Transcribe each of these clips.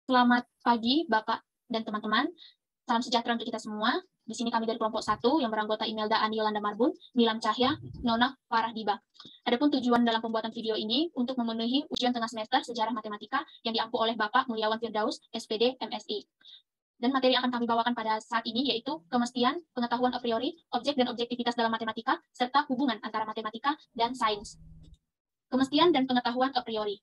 Selamat pagi, Bapak dan teman-teman. Salam sejahtera untuk kita semua. Di sini kami dari kelompok 1 yang beranggota Imelda Andi Yolanda Marbun, Nilam Cahya, Nona Farah Diba. Adapun tujuan dalam pembuatan video ini untuk memenuhi ujian tengah semester sejarah matematika yang diampu oleh Bapak Mulyawan Firdaus, SPD, MSI. Dan materi yang akan kami bawakan pada saat ini yaitu kemestian, pengetahuan a priori, objek dan objektivitas dalam matematika, serta hubungan antara matematika dan sains. Kemestian dan pengetahuan a priori.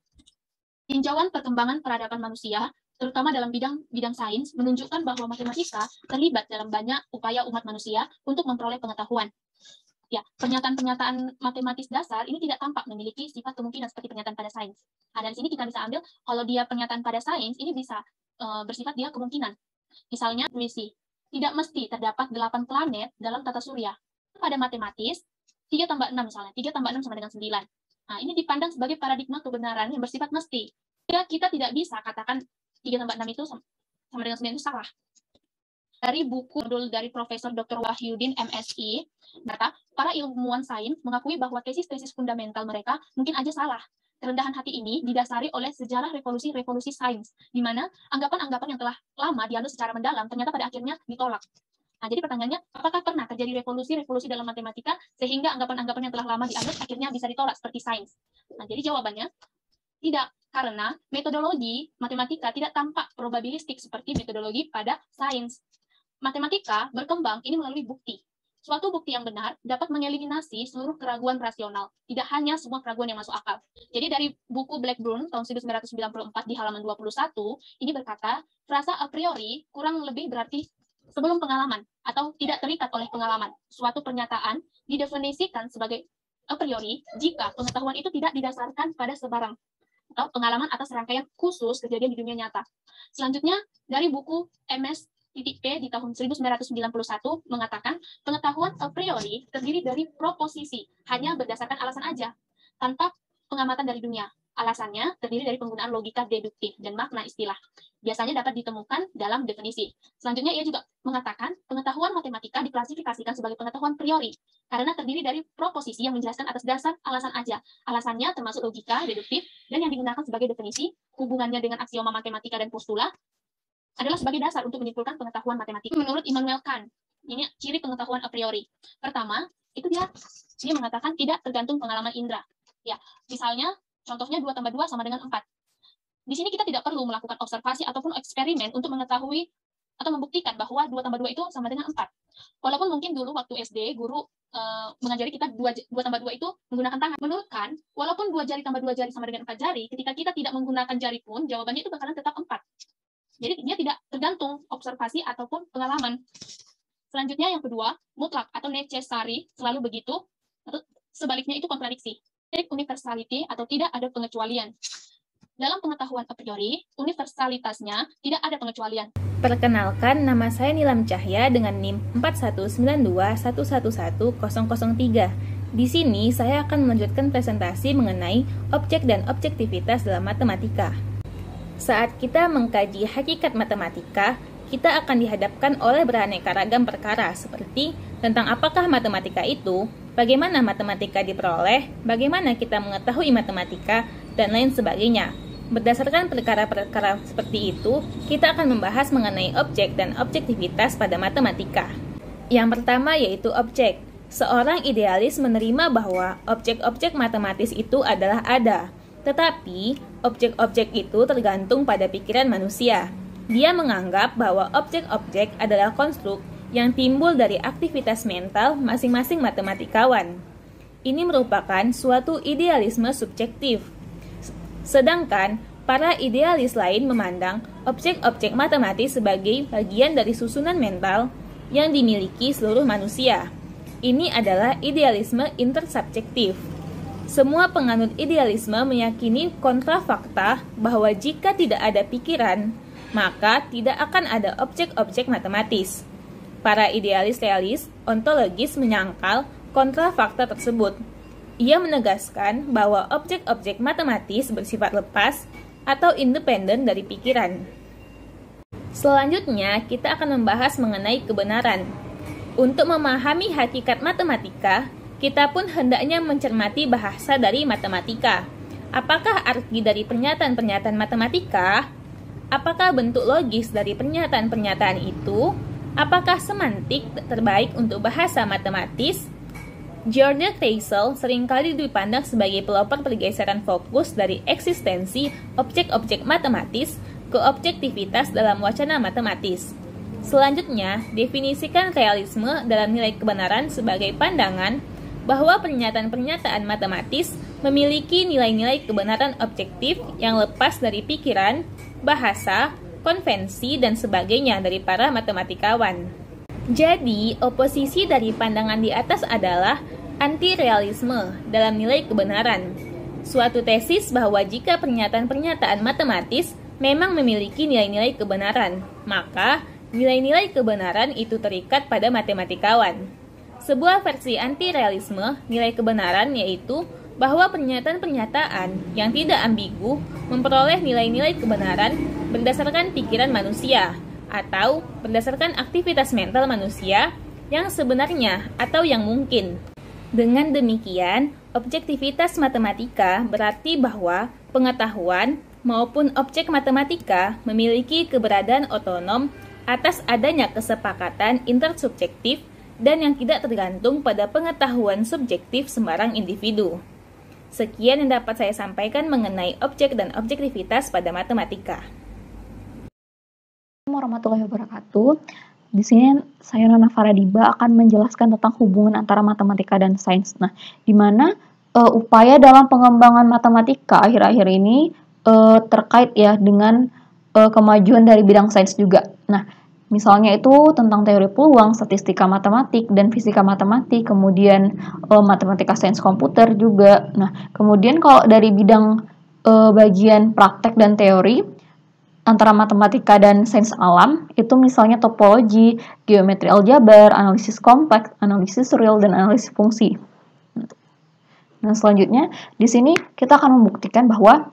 Tinjauan perkembangan peradaban manusia, terutama dalam bidang sains, menunjukkan bahwa matematika terlibat dalam banyak upaya umat manusia untuk memperoleh pengetahuan. Ya, pernyataan-pernyataan matematis dasar ini tidak tampak memiliki sifat kemungkinan seperti pernyataan pada sains. Nah, dari sini kita bisa ambil kalau dia pernyataan pada sains ini bisa bersifat dia kemungkinan. Misalnya, intuisi. Tidak mesti terdapat 8 planet dalam tata surya. Pada matematis, 3 tambah 6 misalnya, 3 tambah 6 sama dengan 9. Nah, ini dipandang sebagai paradigma kebenaran yang bersifat mesti. Kita tidak bisa katakan 3 tambah 6 itu sama dengan 9 itu salah. Dari buku dari Profesor Dr. Wahyudin MSI, para ilmuwan sains mengakui bahwa tesis-tesis fundamental mereka mungkin aja salah. Kerendahan hati ini didasari oleh sejarah revolusi sains, di mana anggapan-anggapan yang telah lama dianut secara mendalam ternyata pada akhirnya ditolak. Nah, jadi pertanyaannya, apakah pernah terjadi revolusi dalam matematika sehingga anggapan-anggapan yang telah lama dianut akhirnya bisa ditolak seperti sains? Nah, jadi jawabannya tidak, karena metodologi matematika tidak tampak probabilistik seperti metodologi pada sains. Matematika berkembang ini melalui bukti. Suatu bukti yang benar dapat mengeliminasi seluruh keraguan rasional, tidak hanya semua keraguan yang masuk akal. Jadi dari buku Blackburn tahun 1994 di halaman 21, ini berkata, frasa a priori kurang lebih berarti sebelum pengalaman atau tidak terikat oleh pengalaman. Suatu pernyataan didefinisikan sebagai a priori jika pengetahuan itu tidak didasarkan pada sebarang atau pengalaman atas rangkaian khusus kejadian di dunia nyata. Selanjutnya, dari buku MS P di tahun 1991 mengatakan pengetahuan a priori terdiri dari proposisi, hanya berdasarkan alasan aja, tanpa pengamatan dari dunia. Alasannya terdiri dari penggunaan logika deduktif dan makna istilah. Biasanya dapat ditemukan dalam definisi. Selanjutnya ia juga mengatakan pengetahuan matematika diklasifikasikan sebagai pengetahuan priori karena terdiri dari proposisi yang menjelaskan atas dasar alasan aja. Alasannya termasuk logika deduktif dan yang digunakan sebagai definisi, hubungannya dengan aksioma matematika dan postula adalah sebagai dasar untuk menyimpulkan pengetahuan matematika. Menurut Immanuel Kant, ini ciri pengetahuan a priori. Pertama, itu dia mengatakan tidak tergantung pengalaman indera. Ya, misalnya contohnya 2 tambah 2 sama dengan 4. Di sini kita tidak perlu melakukan observasi ataupun eksperimen untuk mengetahui atau membuktikan bahwa 2 tambah 2 itu sama dengan 4. Walaupun mungkin dulu waktu SD, guru mengajari kita 2 tambah 2 itu menggunakan tangan. Menurut Kant, walaupun 2 jari tambah 2 jari sama dengan 4 jari, ketika kita tidak menggunakan jari pun, jawabannya itu bakalan tetap 4. Jadi dia tidak tergantung observasi ataupun pengalaman. Selanjutnya yang kedua, mutlak atau necessary, selalu begitu, atau sebaliknya itu kontradiksi. Jadi universality atau tidak ada pengecualian. Dalam pengetahuan a priori, universalitasnya tidak ada pengecualian. Perkenalkan, nama saya Nilam Cahya dengan NIM 41921111003. Di sini saya akan melanjutkan presentasi mengenai objek dan objektivitas dalam matematika. Saat kita mengkaji hakikat matematika, kita akan dihadapkan oleh beraneka ragam perkara seperti tentang apakah matematika itu, bagaimana matematika diperoleh, bagaimana kita mengetahui matematika, dan lain sebagainya. Berdasarkan perkara-perkara seperti itu, kita akan membahas mengenai objek dan objektivitas pada matematika. Yang pertama yaitu objek. Seorang idealis menerima bahwa objek-objek matematis itu adalah ada. Tetapi, objek-objek itu tergantung pada pikiran manusia. Dia menganggap bahwa objek-objek adalah konstruk yang timbul dari aktivitas mental masing-masing matematikawan. Ini merupakan suatu idealisme subjektif. Sedangkan, para idealis lain memandang objek-objek matematis sebagai bagian dari susunan mental yang dimiliki seluruh manusia. Ini adalah idealisme intersubjektif. Semua penganut idealisme meyakini kontrafakta bahwa jika tidak ada pikiran, maka tidak akan ada objek-objek matematis. Para idealis realis ontologis menyangkal kontrafakta tersebut. Ia menegaskan bahwa objek-objek matematis bersifat lepas atau independen dari pikiran. Selanjutnya, kita akan membahas mengenai kebenaran. Untuk memahami hakikat matematika, kita pun hendaknya mencermati bahasa dari matematika. Apakah arti dari pernyataan-pernyataan matematika? Apakah bentuk logis dari pernyataan-pernyataan itu? Apakah semantik terbaik untuk bahasa matematis? George Kreisel seringkali dipandang sebagai pelopor pergeseran fokus dari eksistensi objek-objek matematis ke objektivitas dalam wacana matematis. Selanjutnya, definisikan realisme dalam nilai kebenaran sebagai pandangan bahwa pernyataan-pernyataan matematis memiliki nilai-nilai kebenaran objektif yang lepas dari pikiran, bahasa, konvensi, dan sebagainya dari para matematikawan. Jadi, oposisi dari pandangan di atas adalah anti-realisme dalam nilai kebenaran. Suatu tesis bahwa jika pernyataan-pernyataan matematis memang memiliki nilai-nilai kebenaran, maka nilai-nilai kebenaran itu terikat pada matematikawan. Sebuah versi anti-realisme nilai kebenaran yaitu bahwa pernyataan-pernyataan yang tidak ambigu memperoleh nilai-nilai kebenaran berdasarkan pikiran manusia atau berdasarkan aktivitas mental manusia yang sebenarnya atau yang mungkin. Dengan demikian, objektivitas matematika berarti bahwa pengetahuan maupun objek matematika memiliki keberadaan otonom atas adanya kesepakatan intersubjektif dan yang tidak tergantung pada pengetahuan subjektif sembarang individu. Sekian yang dapat saya sampaikan mengenai objek dan objektivitas pada matematika. Warahmatullahi wabarakatuh. Di sini saya Nona Faradiba akan menjelaskan tentang hubungan antara matematika dan sains. Nah, di mana upaya dalam pengembangan matematika akhir-akhir ini terkait ya dengan kemajuan dari bidang sains juga. Nah, misalnya itu tentang teori peluang, statistika matematik, dan fisika matematik, kemudian matematika sains komputer juga. Nah, kemudian kalau dari bidang bagian praktek dan teori, antara matematika dan sains alam, itu misalnya topologi, geometri aljabar, analisis kompleks, analisis real, dan analisis fungsi. Nah, selanjutnya, di sini kita akan membuktikan bahwa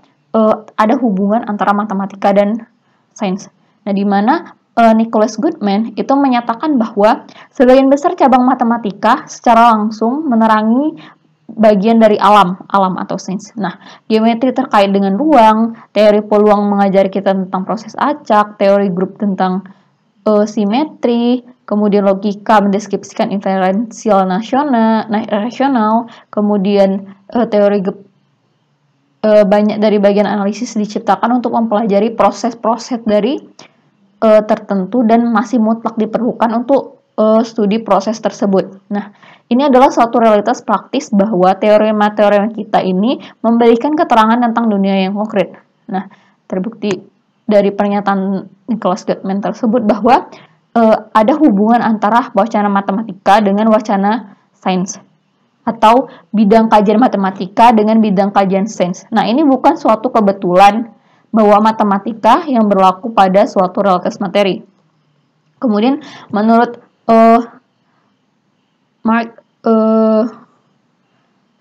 ada hubungan antara matematika dan sains. Nah, di mana Nicholas Goodman itu menyatakan bahwa sebagian besar cabang matematika secara langsung menerangi bagian dari alam atau sains. Nah, geometri terkait dengan ruang, teori peluang mengajari kita tentang proses acak, teori grup tentang simetri, kemudian logika mendeskripsikan inferensial rasional, kemudian teori banyak dari bagian analisis diciptakan untuk mempelajari proses-proses dari tertentu dan masih mutlak diperlukan untuk studi proses tersebut. Nah, ini adalah suatu realitas praktis bahwa teorema-teorema kita ini memberikan keterangan tentang dunia yang konkret. Nah, terbukti dari pernyataan Nicholas Goodman tersebut bahwa ada hubungan antara wacana matematika dengan wacana sains atau bidang kajian matematika dengan bidang kajian sains. Nah, ini bukan suatu kebetulan bahwa matematika yang berlaku pada suatu realitas materi. Kemudian, menurut Mark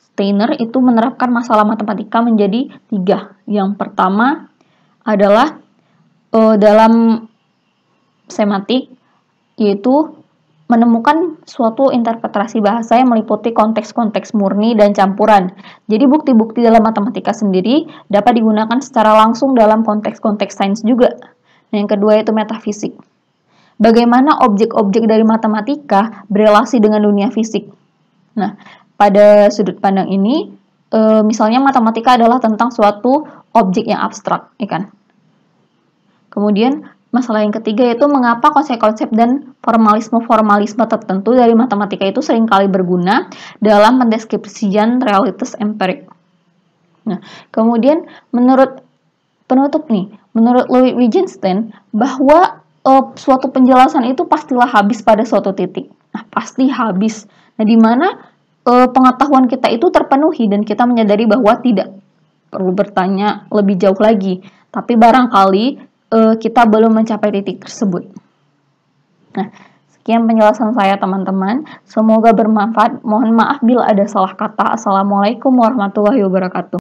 Steiner itu menerapkan masalah matematika menjadi 3. Yang pertama adalah dalam semantik, yaitu menemukan suatu interpretasi bahasa yang meliputi konteks-konteks murni dan campuran. Jadi bukti-bukti dalam matematika sendiri dapat digunakan secara langsung dalam konteks-konteks sains juga. Yang kedua yaitu metafisik. Bagaimana objek-objek dari matematika berelasi dengan dunia fisik. Nah, pada sudut pandang ini, misalnya matematika adalah tentang suatu objek yang abstrak, ya kan? Kemudian, masalah yang ketiga yaitu mengapa konsep-konsep dan formalisme-formalisme tertentu dari matematika itu seringkali berguna dalam mendeskripsikan realitas empirik. Nah, kemudian menurut penutup nih, menurut Louis Wittgenstein bahwa suatu penjelasan itu pastilah habis pada suatu titik. Nah, pasti habis. Nah, di mana pengetahuan kita itu terpenuhi dan kita menyadari bahwa tidak perlu bertanya lebih jauh lagi. Tapi barangkali kita belum mencapai titik tersebut. Nah, sekian penjelasan saya teman-teman. Semoga bermanfaat. Mohon maaf bila ada salah kata. Assalamualaikum warahmatullahi wabarakatuh.